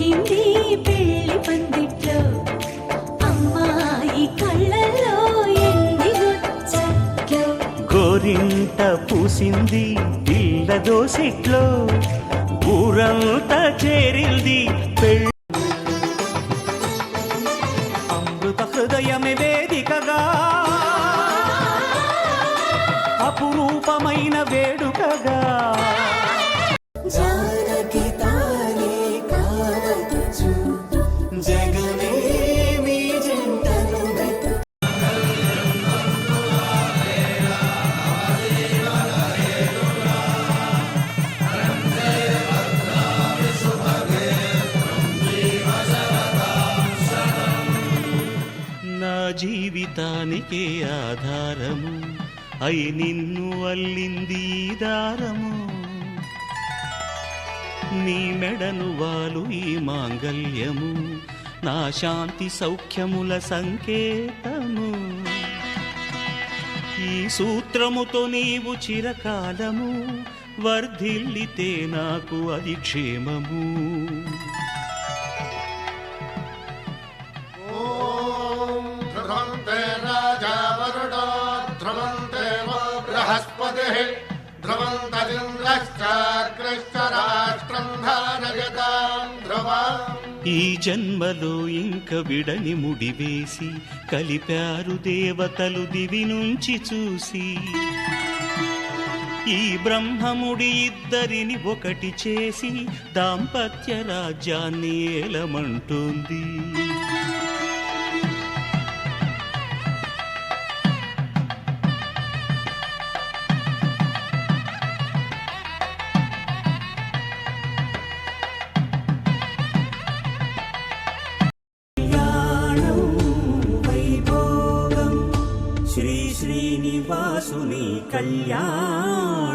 ఊగింది పెళ్లి పందిట్లో అమ్మాయి కళ్ళల్లో ఎండి ముచ్చట్లు గోరింట పూసింది పిల్ల దోసిట్లో ఊరంతా చేరింది పెళ్ళి అమృత హృదయమే వేదికగా అపురూపమైన వేడుకగా జానకి తానే కావతుచు జగమే మీ జంటను వెతు నా జీవితానికే ఆధారము అయి నిన్ను అల్లింది దారము నీ మెడను వాలు ఈ మాంగల్యము నా శాంతి సౌఖ్యముల సంకేతము ఈ సూత్రముతో నీవు చిరకాలము వర్ధిల్లితే నాకు అది క్షేమము ఈ జన్మలో ఇంక విడని ముడివేసి కలిపారు దేవతలు దివి నుంచి చూసి ఈ బ్రహ్మముడి ఇద్దరిని ఒకటి చేసి దాంపత్య రాజ్యాన్ని ఏలమంటోంది శ్రీ శ్రీనివాసుని కళ్యాణం